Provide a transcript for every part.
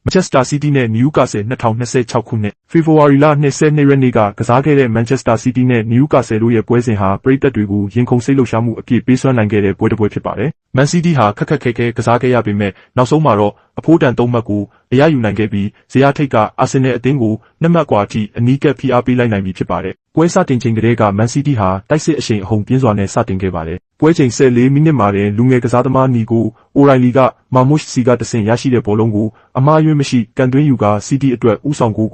Manchester City နဲ့ Newcastle 2026 ခုနှစ်ဖေဖော်ဝါရီလ22ရက်နေ့ကကစားခဲ့တဲ့ Manchester City နဲ့ Newcastle တို့ရဲ့ပွဲစဉ်ဟာပရိသတ်တွေကိုရင်ခုန်စိတ်လှုပ်ရှားမှုအပြည့်ပေးစွမ်းနိုင်ခဲ့တဲ့ပွဲတစ်ပွဲဖြစ်ပါတယ်။ Man City ဟာခက်ခက်ခဲခဲကစားခဲ့ရပေမဲ့နောက်ဆုံးမှာတော့အဖိုးတန်3မှတ်ကိုအရယူနိုင်ခဲ့ပြီးဇယားထိပ်က Arsenal အသင်းကို2မှတ်ကွာအထိအနီးကပ်ဖိအားပေးလိုက်နိုင်ပြီဖြစ်ပါတယ်။ပွဲစတင်ချိန်ကတည်းက Man City ဟာတိုက်စစ်အရှိန်အဟုန်ပြင်းစွာနဲ့စတင်ခဲ့ပါတယ်။ပွဲချိန်14မိနစ်မှာတင်လူငယ်ကစားသမားနီကိုအိုရိုင်လီကမာမွတ်စီကတဆင့်ရရှိတဲ့ဘောလုံးကိုအမှားယွင်းမရှိကန်သွင်းယူက City အတွက်ဦးဆောင်ကို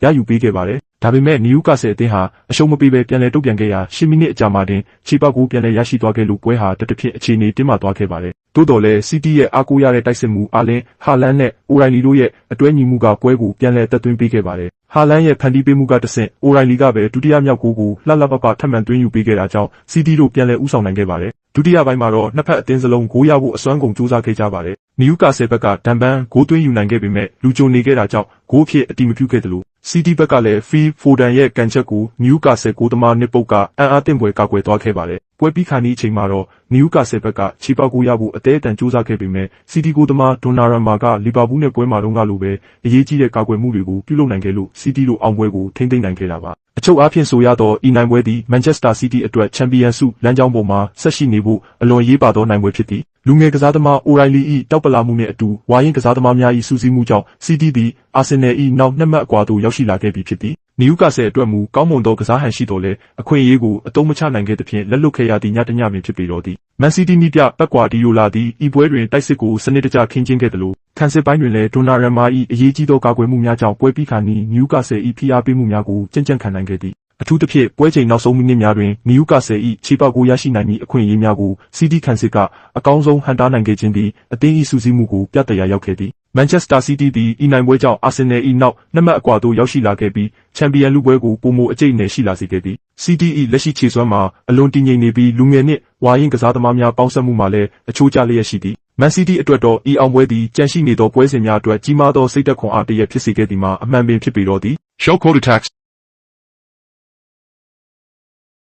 ရယူပေးခဲ့ပါတယ်။ဒါပေမဲ့ Newcastle အသင်းဟာအရှုံးမပေးဘဲပြန်လည်တုံ့ပြန်ခဲ့ရာ10မိနစ်အကြာမှာတင်ခြေပေါက်ကိုပြန်လည်ရရှိသွားခဲ့လို့ပွဲဟာတဖြည်းအခြေအနေတင်းမာသွားခဲ့ပါတယ်။သို့တော်လည်း City ရဲ့အားကိုးရတဲ့တိုက်စစ်မှုအာလင်းဟာလန်နဲ့အိုရိုင်လီတို့ရဲ့အတွဲညီမှုကပွဲကိုပြန်လည်သက်သွင်းပေးခဲ့ပါတယ်။ဟာလန်ရဲ့ဖန်တီးပေးမှုကတဆင့်အိုရိုင်လီကပဲဒုတိယမြောက်ဂိုးကိုလှလှပပထပ်မံသွင်းယူပေးခဲ့တာကြောင့် City တို့ပြန်လည်ဦးဆောင်နိုင်ခဲ့ပါတယ်။ဒုတိယပိုင်းမှာတော့နှစ်ဖက်အသင်းစလုံးဂိုးရဖို့အစွမ်းကုန်ကြိုးစားခဲ့ကြပါတယ်။ Newcastle ဘက်ကဒန်ပန်းဂိုးသွင်းယူနိုင်ခဲ့ပေမဲ့လူကြုံနေခဲ့တာကြောင့်ဂိုးအဖြစ်အတိမပြုခဲ့သလို City ဘက်ကလည်း Phil Foden ရဲ့ကန်ချက်ကို Newcastle ဂိုးသမားနစ်ပုတ်ကအံ့အားသင့်ဖွယ်ကာကွယ်သွားခဲ့ပါတယ်။ပွဲပြီးခါနီးအချိန်မှာတော့ Newcastle ဘက်ကခြေပေါက်ကိုရဖို့အသေးအတန်ကြိုးစားခဲ့ပေမဲ့ City ဂိုးသမား Donnarumma ကလီဗာပူးနဲ့ပွဲမှာတုန်းကလိုပဲအရေးကြီးတဲ့ကာကွယ်မှုတွေကိုပြုလုပ်နိုင်ခဲ့လို့ City တို့အောင်ပွဲကိုထိန်းသိမ်းနိုင်ခဲ့တာပါ။အချုပ်အားဖြင့်ဆိုရတော့ဤနိုင်ပွဲသည် Manchester City အတွက်ချန်ပီယံဆုလမ်းကြောင်းပေါ်မှာဆက်ရှိနေဖို့အလွန်ရေးပါသောနိုင်ပွဲဖြစ်သည်။လူငယ်ကစားသမားအိုရိုင်လီ၏တောက်ပလာမှုနှင့်အတူဝါရင်ကစားသမားများ၏စူးစီးမှုကြောင့် City သည် Arsenal ၏နောက်2မှတ်အကွာသို့ရောက်ရှိလာခဲ့ပြီဖြစ်သည်။ Newcastle အတွက်မူကောင်းမွန်သောကစားဟန်ရှိတော်လဲအခွင့်အရေးကိုအတုံးမချနိုင်ခဲ့သဖြင့်လက်လွတ်ခဲ့ရသည့်ညတညပင်ဖြစ်ပေတော့သည်။ Man City နည်းပြပက်ကွာဒီယိုလာသည်ဤပွဲတွင်တိုက်စစ်ကိုစနစ်တကျခင်းကျင်းခဲ့သလိုခံစစ်ပိုင်းတွင်လည်း Donnarumma ၏အရေးကြီးသောကာကွယ်မှုများကြောင့်ပွဲပြီးခါနီး Newcastle ၏ဖိအားပေးမှုများကိုကြံ့ကြံ့ခံနိုင်ခဲ့သည်။အထူးသဖြင့်ပွဲချိန်နောက်ဆုံးမိနစ်များတွင် Newcastle ၏ခြေပေါက်ကိုရရှိနိုင်မည့်အခွင့်အရေးများကို City ခံစစ်ကအကောင်းဆုံးဟန်တားနိုင်ခဲ့ခြင်းသည်အသင်း၏စူးစီးမှုကိုပြသရာရောက်ခဲ့သည်။ Manchester City သည်ဤနိုင်ပွဲကြောင့် Arsenal ၏နောက်2မှတ်အကွာသို့ရောက်ရှိလာခဲ့ပြီးချန်ပီယံလုပွဲကိုပိုမိုအကျိတ်အနယ်ရှိလာစေခဲ့သည်။ City ၏လက်ရှိခြေစွမ်းမှာအလွန်တည်ငြိမ်နေပြီးလူငယ်နှင့်ဝါရင်ကစားသမားများပေါင်းစပ်မှုမှာလည်းအချိုးကျလျက်ရှိသည်။ Man City အတွက်တော့ဤအောင်ပွဲသည်ကြန့်ရှိနေသောပွဲစဉ်များအတွက်ကြီးမားသောစိတ်သက်ခွန်အားတစ်ရပ်ဖြစ်စေခဲ့သည်မှာအမှန်ပင်ဖြစ်ပေတော့သည်။ Show code attacks